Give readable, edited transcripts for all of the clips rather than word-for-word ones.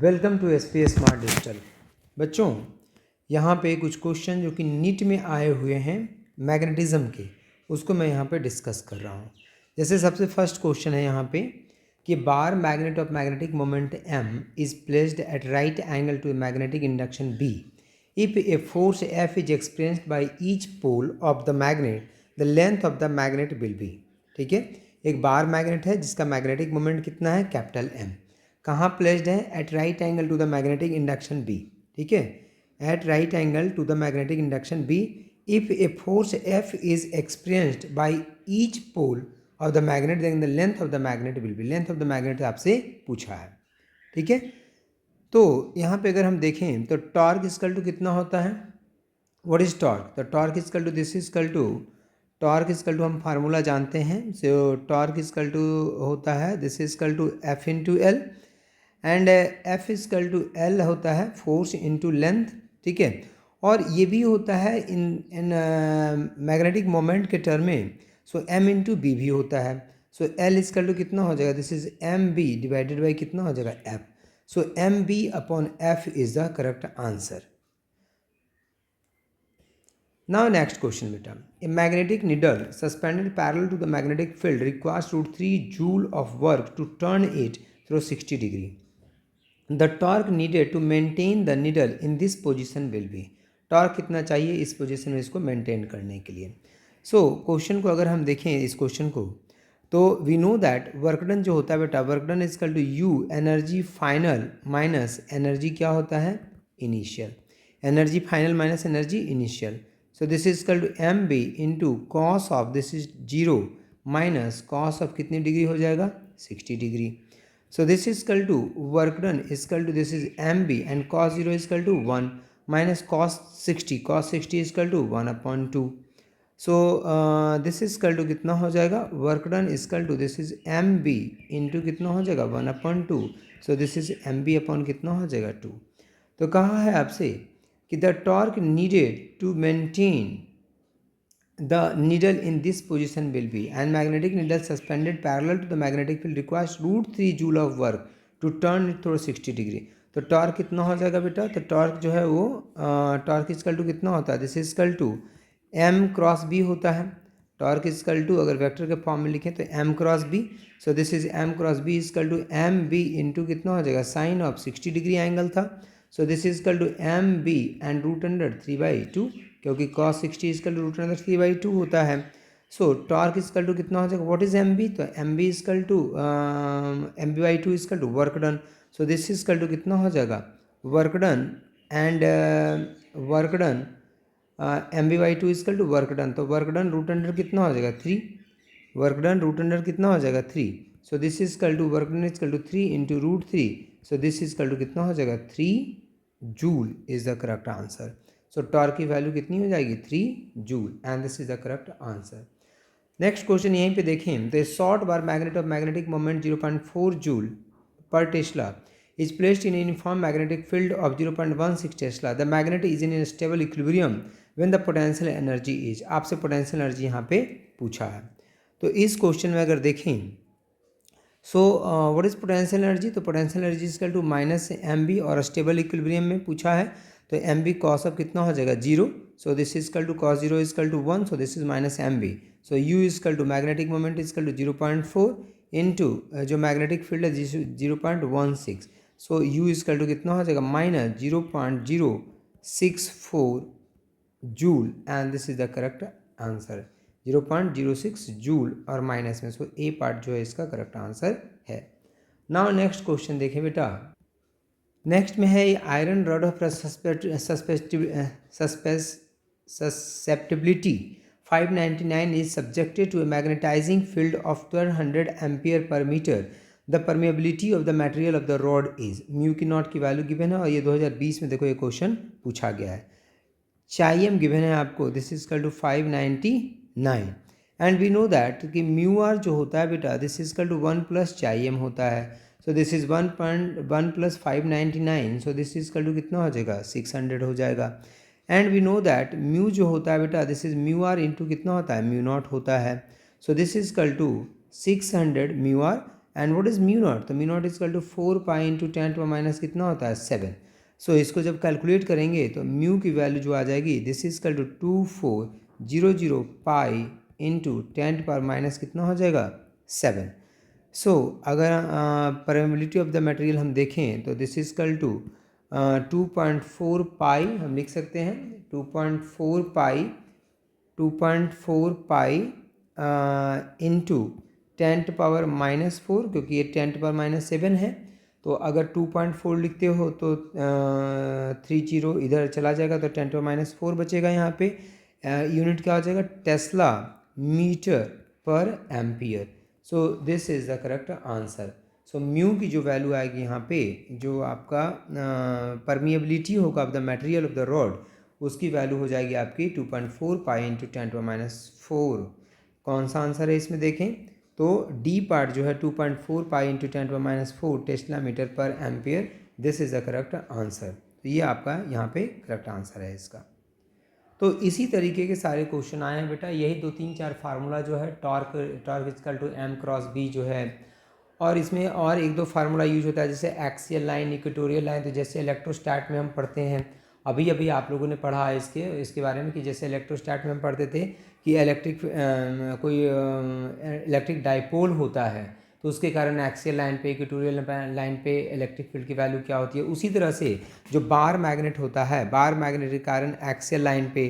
Welcome to SPS smart digital. बच्चों, यहाँ पे कुछ क्वेश्चन जो कि नीट में आए हुए हैं मैग्नेटिज्म के, उसको मैं यहाँ पे डिस्कस कर रहा हूँ। जैसे सबसे फर्स्ट क्वेश्चन है यहाँ पे कि bar magnet of magnetic moment m is placed at right angle to magnetic induction b if a force F is experienced by each pole of the magnet, the length of the magnet will be। ठीक है, एक bar magnet है जिसका magnetic moment कितना है, capital M। कहाँ placed है, at right angle to the magnetic induction B। ठीक है, at right angle to the magnetic induction B if a force F is experienced by each pole of the magnet, then the length of the magnet will be. Length of the magnet आपसे पूछा है। ठीक है, तो यहाँ पे अगर हम देखें तो टॉर्क इक्वल टू कितना होता है, व्हाट इज टॉर्क, तो torque equal to this equal to, torque equal to हम फार्मूला जानते हैं। सो टॉर्क इक्वल टू होता है this equal to F into L, and F equal to L होता है फोर्स इंटू लेंथ। ठीक है, और ये भी होता है इन मैग्नेटिक मोमेंट के टर्म में, सो एम इंटू बी भी होता है। सो एल इक्वल टू कितना हो जाएगा, this is M B divided by कितना हो जाएगा, F. So mb upon f is the correct answer. Now next question beta. A magnetic needle suspended parallel to the magnetic field requires √3 joule of work to turn it through 60 degree. The torque needed to maintain the needle in this position will be। Torque कितना चाहिए इस position में इसको maintain करने के लिए। So question को अगर हम देखें इस क्वेश्चन को, तो we know that work done जो होता है बेटा, work done is equal to U energy final minus energy क्या होता है, initial. Energy final minus energy initial. So this is equal to M B into cos of this is 0 minus cos of कितनी डिग्री हो जाएगा, 60 degree. So this is equal to work done is equal to this is M B and cos 0 is equal to 1 minus cos 60 is equal to 1/2। So this is equal to कितना हो जाएगा, work done equal to this is M B into कितना हो जाएगा 1/2। So this is M B upon कितना हो जाएगा 2। तो कहा है आपसे कि the torque needed to maintain the needle in this position will be, and magnetic needle suspended parallel to the magnetic field requires √3 joule of work to turn it through 60 degree. तो torque कितना हो जाएगा बेटा, तो torque जो है वो torque equal to कितना होता है, this is equal to M cross B होता है। टॉर्क इक्वल टू अगर वेक्टर के फॉर्म में लिखें तो M cross B. So this is M cross B equal to M B into कितना हो जाएगा, साइन ऑफ 60 डिग्री एंगल था। So this is equal to M B and √3/2, क्योंकि कॉस 60 इक्वल टू √3/2 होता है। सो टॉर्क इक्वल टू कितना हो जाएगा, व्हाट इज एम बी, तो M B equal to M B by 2 equal to work done. So this equal to कितना हो जाएगा, work done and work done M B by 2 equal to work done. तो work done √under कितना हो जाएगा 3, work done √under कितना हो जाएगा 3। So this is equal to work done equal to 3 into √3। So this is equal to कितना हो जाएगा 3 joule is the correct answer. So torque की वैल्यू कितनी हो जाएगी, 3 joule, and this is the correct answer. Next question यहीं पे देखें, तो short bar magnet of magnetic moment 0.4 joule per tesla is placed in a uniform magnetic field of 0.16 Tesla. The magnet is in a stable equilibrium when the potential energy is। आपसे potential energy यहाँ पे पूछा है। तो इस question में अगर देखें, so what is potential energy, तो potential energy equal to minus M B, और स्टेबल इक्विलिब्रियम में पूछा है तो एम बी कॉस ऑफ कितना हो जाएगा 0। So this is equal to cos 0 equal to 1। So this is minus M B. So U equal to magnetic moment equal to 0.4 into जो magnetic field है 0.16। So U equal to कितना हो जाएगा, minus 0.064 joule, and this is the correct answer. 0.06 joule और minus में, so A part जो है इसका करेक्ट आंसर है। नाउ नेक्स्ट क्वेश्चन देखें बेटा, नेक्स्ट में है iron rod of susceptibility 599 is subjected to a magnetising field of 1200 ampere पर metre. The permeability of the material of the rod is, mu की नॉट की वैल्यू गिवन है, और ये 2020 में देखो ये क्वेश्चन पूछा गया है। चाइएम गिवन है आपको, this is equal to 599, and we know that कि म्यू आर जो होता है बेटा, this is equal to 1 plus chi m होता है। So this is 1 plus 599, so this is equal to कितना हो जाएगा, 600 हो जाएगा। And we know that mu जो होता है बेटा, this is mu r into कितना होता है, म्यू नॉट होता है। So this is equal to 600 mu r and what is mu naught, तो mu naught is equal to 4 pi into 10 to minus कितना होता है 7। सो इसको जब कैलकुलेट करेंगे तो म्यू की वैल्यू जो आ जाएगी this is equal to 2400 pi into 10 power minus कितना हो जाएगा 7। सो अगर परमेबिलिटी ऑफ द मटेरियल हम देखें तो दिस इज इक्वल टू 2.4 पाई हम लिख सकते हैं 2.4 पाई इंटू 10 पावर माइनस 4, क्योंकि ये 10 पावर माइनस 7 है। तो अगर 2.4 लिखते हो तो 30 इधर चला जाएगा तो 10 पावर माइनस 4 बचेगा। यहाँ पे यूनिट क्या हो जाएगा टेस्ला मीटर पर ampere. So this is the correct answer. So mu की जो वैल्यू आएगी यहाँ पे जो आपका परमिएबिलिटी होगा of the material of the rod उसकी वैल्यू हो जाएगी आपकी 2.4 पाई इंटू 10 टू माइनस 4। कौन सा आंसर है इसमें देखें तो डी पार्ट जो है 2.4 pi into 10 to minus 4 tesla metre पर ampere, this is the correct answer. तो ये आपका यहाँ पे करेक्ट आंसर है इसका। तो इसी तरीके के सारे क्वेश्चन आए हैं बेटा। यही 2-3-4 फार्मूला जो है torque equal to M cross B जो है, और इसमें और 1-2 फार्मूला यूज होता है जैसे एक्सियल लाइन इक्वेटोरियल लाइन। तो जैसे इलेक्ट्रोस्टैट में हम पढ़ते हैं, अभी आप लोगों ने पढ़ा है इसके बारे में कि जैसे इलेक्ट्रोस्टैट में हम पढ़ते थे कि कोई इलेक्ट्रिक डाइपोल होता है तो उसके कारण एक्सियल लाइन पे इक्वेटोरियल लाइन पे इलेक्ट्रिक फील्ड की वैल्यू क्या होती है। उसी तरह से जो बार मैग्नेट होता है, बार मैग्नेट के कारण एक्सियल लाइन पे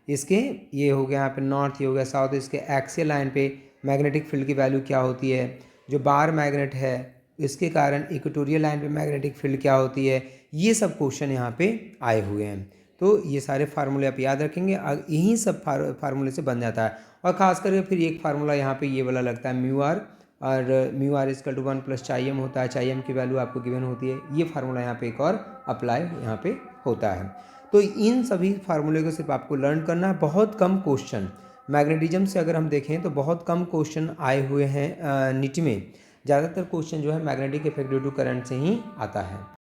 इसके ये हो गया यहाँ पे नॉर्थ, ये हो गया साउथ, इसके एक्सियल लाइन पे मैग्नेटिक फील्ड की वैल्यू क्या होती है। जो बार मैग्नेट है इसके कारण इक्वेटोरियल लाइन पे मैग्नेटिक फील्ड क्या होती है। ये सब क्वेश्चन यहाँ पे आए हुए हैं। तो ये सारे फार्मूले आप याद रखेंगे, यही सब फार्मूले से बन जाता है। और ख़ास करके फिर एक फार्मूला यहाँ पे ये वाला लगता है म्यू आर, और mu R equal to 1 plus chi M होता है। चाई एम की वैल्यू आपको गिवन होती है। ये फार्मूला यहाँ पे एक और अप्लाई यहाँ पे होता है। तो इन सभी फार्मूले को सिर्फ आपको लर्न करना है। बहुत कम क्वेश्चन मैग्नेटिज्म से अगर हम देखें तो बहुत कम क्वेश्चन आए हुए हैं नीट में। ज़्यादातर क्वेश्चन जो है magnetic effect due to current से ही आता है।